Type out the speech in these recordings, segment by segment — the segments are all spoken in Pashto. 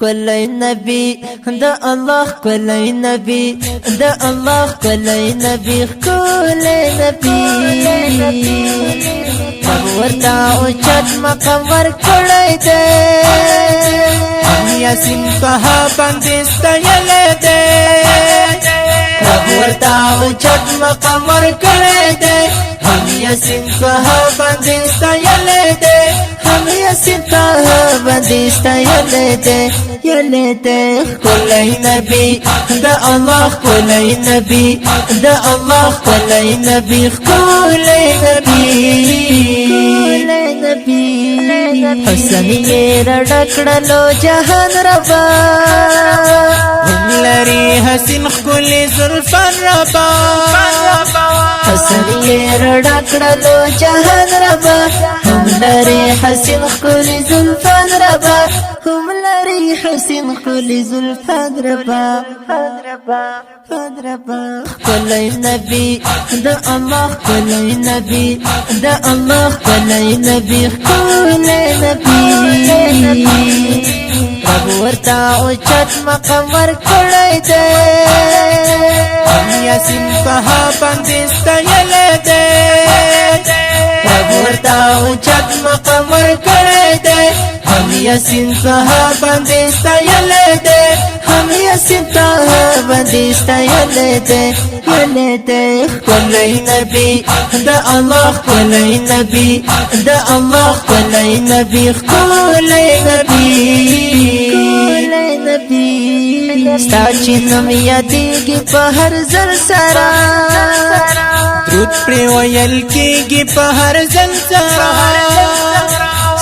ښکلی نبی د الله ښکلی نبی د الله ښکلی نبی ښکلی نبی ورته اوچت مقام ورکړی دی یاسین طه باندې ستایلی دی ورته اوچت مقام ورکړی دی یاسین طه باندې ستایلی دی یاسین طه باندې ستایلی دی یلی دی ښکلی نبی د الله ښکلی نبی د الله ښکلی نبی ښکلی نبی حسن یې رډه کړلو جهان ربا هم لري حسین ښکلي زلفان ربا حسن یې رډه کړلو جهان ربا هم لري حسین ښکلي زلفان ربا هم لري حسین ښکلي زلفان ربا ښکلی نبی د الله ښکلی نبی د الله ښکلی نبی ښکلی نبی رب ورته اوچت مقام ورکړی دی یاسین طه باندې ستایلی دی رب ورته اوچت مقام ورکړی دی یاسین طه باندې ستایلی دی یاسین طه باندې ستایلی دی یلی دی ښکلی نبی د الله ښکلی نبی د الله ښکلی نبی ښکلی نبی ستا چې نوم یادېږي په هر ځل سره درود پرې ویل کېږي په هر ځل سره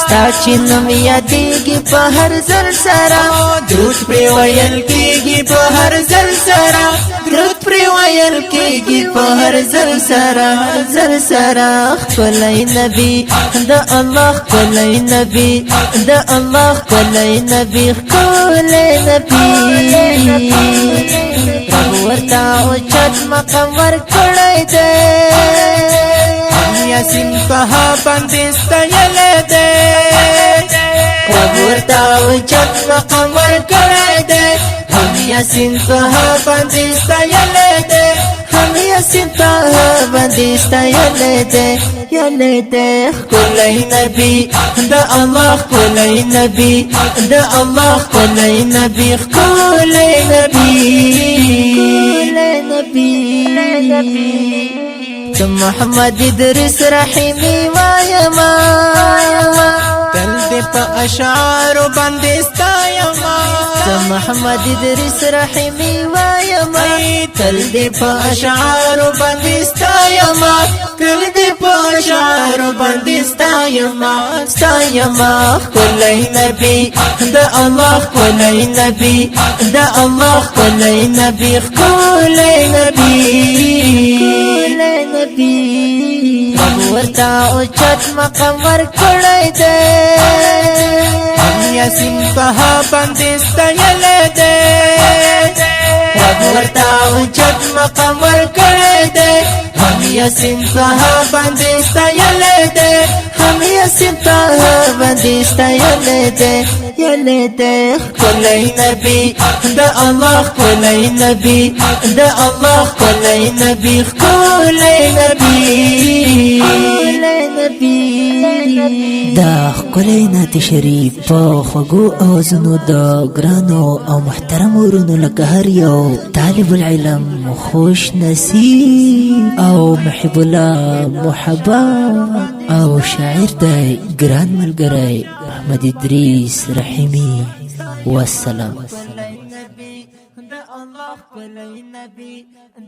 ستا چې نوم یادېږي په هر ځل سره درود پرې ویل کېږي په هر ځل سره درود پرې ویل کېږي په هر ځل سره ښکلی نبی د الله ښکلی نبی د الله ښکلی نبی ښکلی نبی رب ورته اوچت مقام ورکړی دی یاسین طه باندې ستایلی دی رب ورته اوچت مقام ورکړی دی یاسین طه باندې ستایلی دی یاسین طه باندې ستایلی دی یلی دی ښکلی نبی د الله ښکلی نبی د الله ښکلی نبی ښکلی نبی د محمد ادریس رحیمی وایما تل دې په اشعارو باندې ستایما د محمد ادریس رحیمی وایما تل دې په اشعارو باندې ستایما تل دې په اشعارو باندې ستایما ښکلی نبی د الله ښکلی نبی د الله ښکلی نبی ښکلی نبی ورته اوچت مقام ورکړی دی یاسین طه باندې ستایلی دی ورته اوچت مقام ورکړی دی یاسین طه باندې ستایلی دی یاسین طه باندې ستایلی دی یلی دی ښکلی نبی د الله ښکلی نبی د الله ښکلی نبی ښکلی نبی دا ښکلی نعت شریف په خوږو اوازونو د ګرانو او محترمو ورونو لکه هر یو طالب العلم خوش نصیب او محب الله محبه او شاعر دی ګران ملګری محمد ادریس رحیمی والسلام د الله ښکلی نبی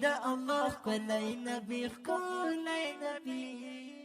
د الله ښکلی نبی ښکلی نبی